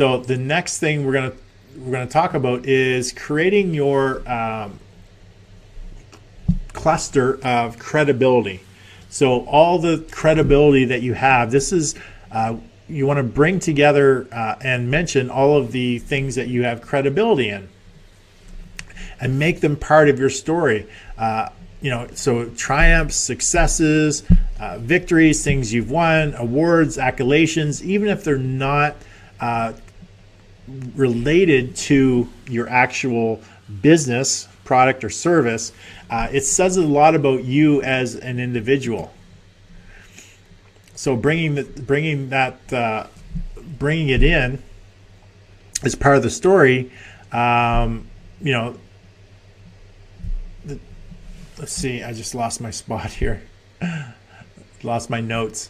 So the next thing we're gonna talk about is creating your cluster of credibility. So all the credibility that you have, this is you want to bring together and mention all of the things that you have credibility in, and make them part of your story. So triumphs, successes, victories, things you've won, awards, accolades, even if they're not related to your actual business, product, or service, it says a lot about you as an individual. So bringing it in as part of the story. Let's see, I just lost my spot here. Lost my notes.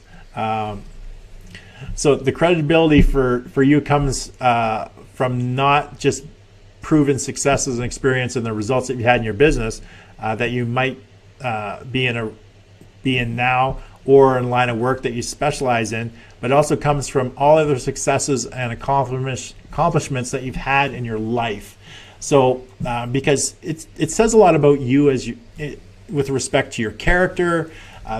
So the credibility for you comes from not just proven successes and experience and the results that you had in your business that you might be in now, or in a line of work that you specialize in, but it also comes from all other successes and accomplishments that you've had in your life. So because it says a lot about you with respect to your character,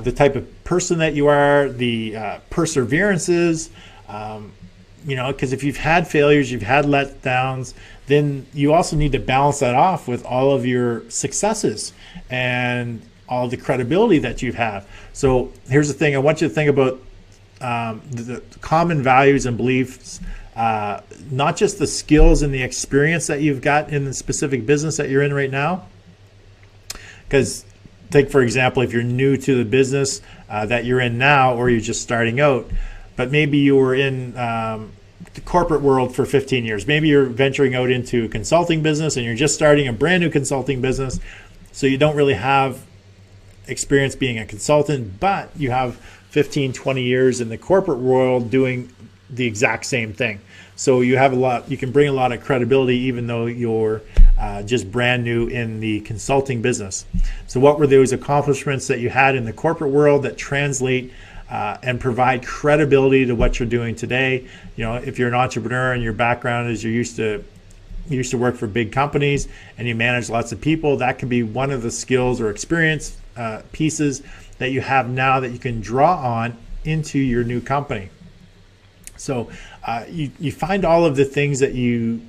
the type of person that you are, the perseverances, because if you've had failures, you've had letdowns, then you also need to balance that off with all of your successes and all the credibility that you have. So here's the thing. I want you to think about the common values and beliefs, not just the skills and the experience that you've got in the specific business that you're in right now. Because take, for example, if you're new to the business that you're in now, or you're just starting out, but maybe you were in the corporate world for 15 years. Maybe you're venturing out into a consulting business and you're just starting a brand new consulting business. So you don't really have experience being a consultant, but you have 15, 20 years in the corporate world doing the exact same thing. So you can bring a lot of credibility even though you're just brand new in the consulting business. So what were those accomplishments that you had in the corporate world that translate and provide credibility to what you're doing today? If you're an entrepreneur and your background is you used to work for big companies and you manage lots of people, that could be one of the skills or experience pieces that you have now that you can draw on into your new company. So you find all of the things that the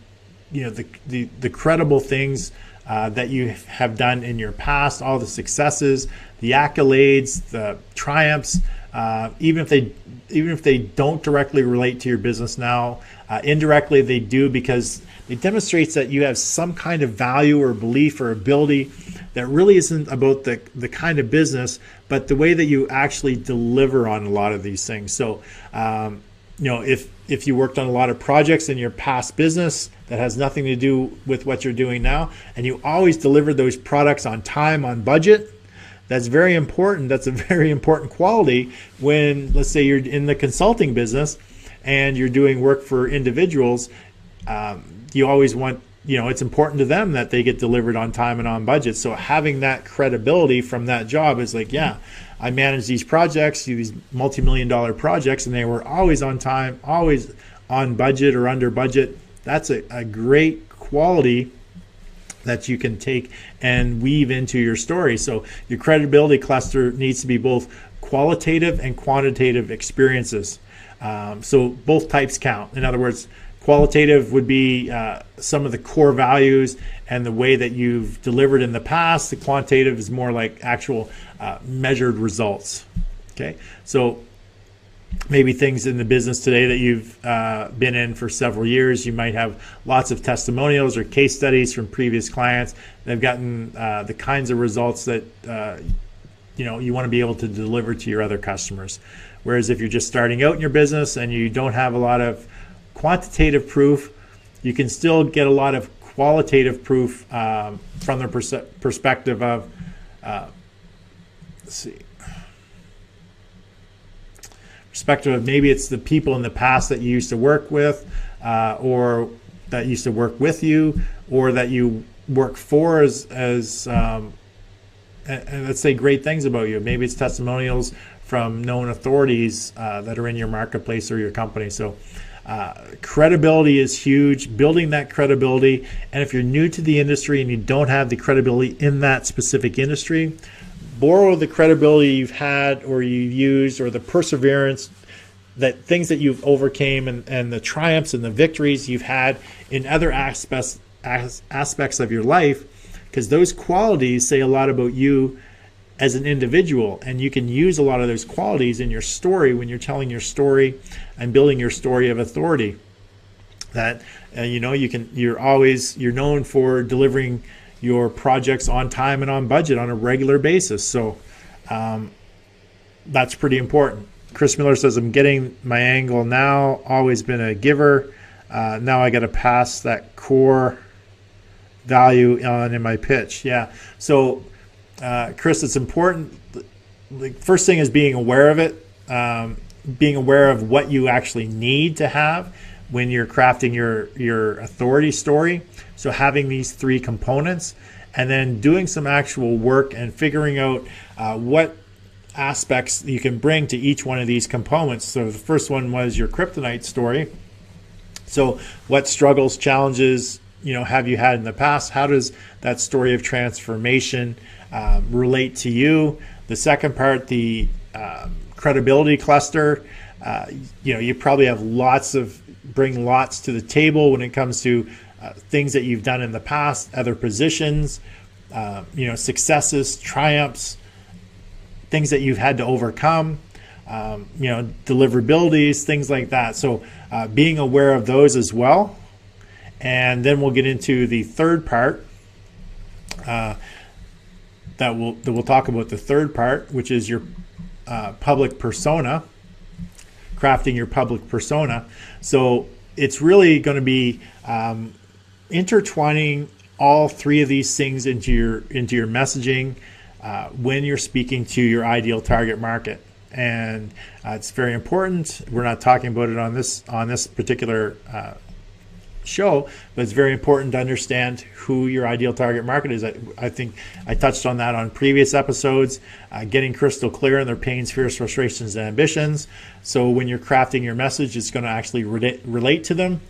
credible things that you have done in your past, all the successes, the accolades, the triumphs, even if they don't directly relate to your business now, indirectly they do, because it demonstrates that you have some kind of value or belief or ability that really isn't about the kind of business, but the way that you actually deliver on a lot of these things. So, if you worked on a lot of projects in your past business that has nothing to do with what you're doing now, and you always delivered those products on time, on budget, that's very important. That's a very important quality when, let's say, you're in the consulting business and you're doing work for individuals. You always want, it's important to them that they get delivered on time and on budget. So having that credibility from that job is like, yeah, I manage these projects, these multi-million-dollar projects, and they were always on time, always on budget or under budget. That's a great quality that you can take and weave into your story. So your credibility cluster needs to be both qualitative and quantitative experiences. So both types count. In other words, qualitative would be some of the core values and the way that you've delivered in the past. The quantitative is more like actual measured results. Okay, so maybe things in the business today that you've been in for several years, you might have lots of testimonials or case studies from previous clients. They've gotten the kinds of results that you want to be able to deliver to your other customers. Whereas if you're just starting out in your business and you don't have a lot of quantitative proof, you can still get a lot of qualitative proof from the perspective of, maybe it's the people in the past that you used to work with, or that used to work with you, or that you work for as and let's say great things about you. Maybe it's testimonials from known authorities that are in your marketplace or your company. So Credibility is huge, building that credibility. And if you're new to the industry and you don't have the credibility in that specific industry, borrow the credibility you've had or you used, or the perseverance, that things that you've overcame, and the triumphs and the victories you've had in other aspects of your life, because those qualities say a lot about you as an individual, and you can use a lot of those qualities in your story when you're telling your story and building your story of authority. That you're known for delivering your projects on time and on budget on a regular basis. So that's pretty important. Chris Miller says, I'm getting my angle now, always been a giver. Now I got to pass that core value on in my pitch. Yeah. So Chris, it's important. The first thing is being aware of it, being aware of what you actually need to have when you're crafting your authority story. So having these three components, and then doing some actual work and figuring out what aspects you can bring to each one of these components. So the first one was your kryptonite story. So what struggles, challenges, have you had in the past? How does that story of transformation relate to you? The second part, the credibility cluster. You probably have bring lots to the table when it comes to things that you've done in the past, other positions, successes, triumphs, things that you've had to overcome, deliverabilities, things like that. So being aware of those as well. And then we'll get into the third part. That we'll talk about the third part, which is your public persona, crafting your public persona. So it's really going to be intertwining all three of these things into your messaging when you're speaking to your ideal target market. And it's very important. We're not talking about it on this particular show, but it's very important to understand who your ideal target market is. I think I touched on that on previous episodes, getting crystal clear on their pains, fears, frustrations, and ambitions. So when you're crafting your message, it's going to actually relate to them.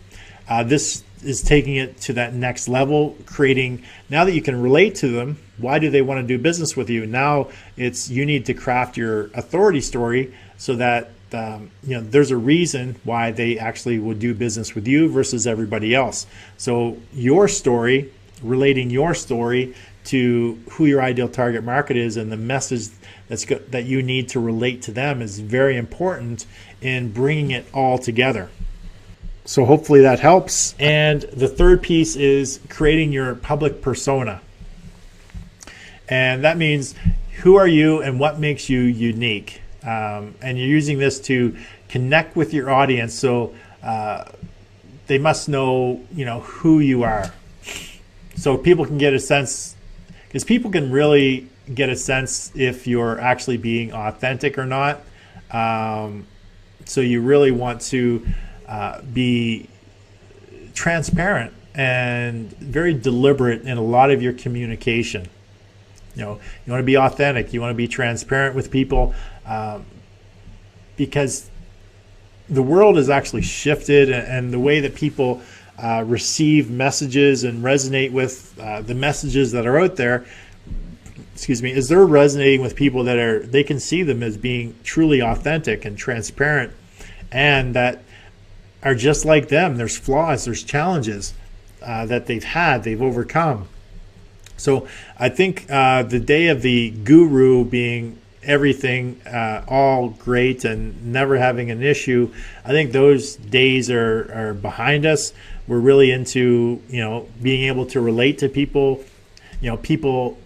This is taking it to that next level, now that you can relate to them, why do they want to do business with you? Now you need to craft your authority story so that there's a reason why they actually would do business with you versus everybody else. So your story, relating your story to who your ideal target market is and the message that you need to relate to them is very important in bringing it all together. So hopefully that helps. And the third piece is creating your public persona. And that means, who are you and what makes you unique? And you're using this to connect with your audience, so they must know, who you are. So people can get a sense, because people can really get a sense if you're actually being authentic or not. So you really want to be transparent and very deliberate in a lot of your communication. You want to be authentic. You want to be transparent with people, because the world has actually shifted, and the way that people receive messages and resonate with the messages that are out there, is they're resonating with people that they can see them as being truly authentic and transparent, and that are just like them. There's flaws, there's challenges that they've overcome. So I think the day of the guru being everything, all great and never having an issue, I think those days are behind us. We're really into, being able to relate to people, people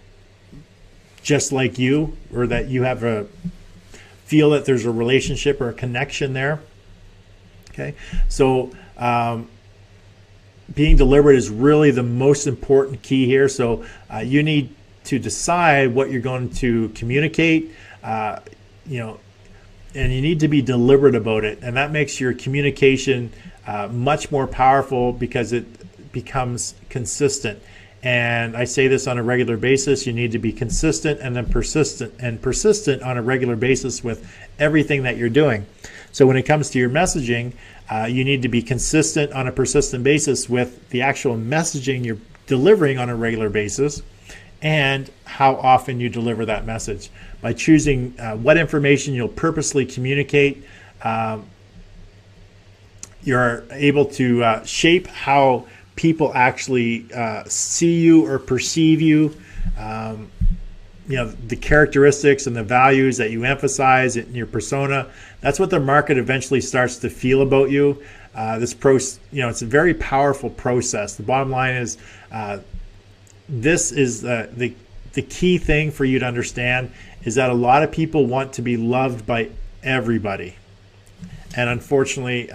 just like you, or that you feel that there's a relationship or a connection there. Okay. So, being deliberate is really the most important key here. So you need to decide what you're going to communicate, and you need to be deliberate about it. And that makes your communication much more powerful because it becomes consistent. And I say this on a regular basis. You need to be consistent and then persistent on a regular basis with everything that you're doing. So when it comes to your messaging, you need to be consistent on a persistent basis with the actual messaging you're delivering on a regular basis, and how often you deliver that message. By choosing what information you'll purposely communicate, you're able to shape how people actually see you or perceive you. The characteristics and the values that you emphasize in your persona. That's what the market eventually starts to feel about you. It's a very powerful process. The bottom line is, this is the key thing for you to understand, is that a lot of people want to be loved by everybody. And unfortunately,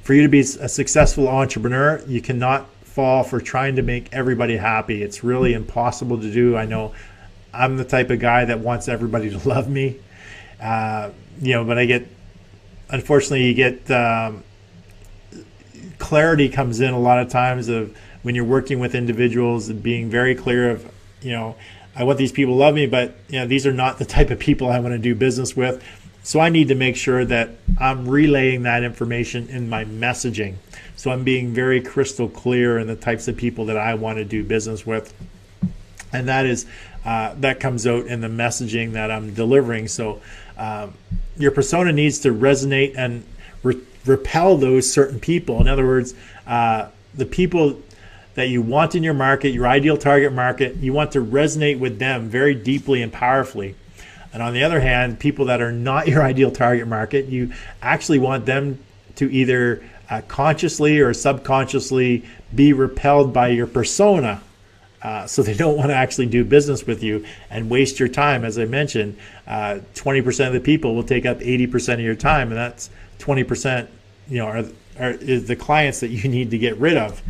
for you to be a successful entrepreneur, you cannot fall for trying to make everybody happy. It's really impossible to do. I know I'm the type of guy that wants everybody to love me, but unfortunately, you get clarity comes in a lot of times of when you're working with individuals and being very clear of, I want these people to love me, but these are not the type of people I want to do business with. So I need to make sure that I'm relaying that information in my messaging. So I'm being very crystal clear in the types of people that I want to do business with. And that comes out in the messaging that I'm delivering. So your persona needs to resonate and repel those certain people. In other words, the people that you want in your market, your ideal target market, you want to resonate with them very deeply and powerfully. And on the other hand, people that are not your ideal target market, you actually want them to either consciously or subconsciously be repelled by your persona. So they don't want to actually do business with you and waste your time. As I mentioned, 20% of the people will take up 80% of your time, and that's 20%, is the clients that you need to get rid of,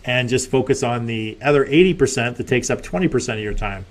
and just focus on the other 80% that takes up 20% of your time.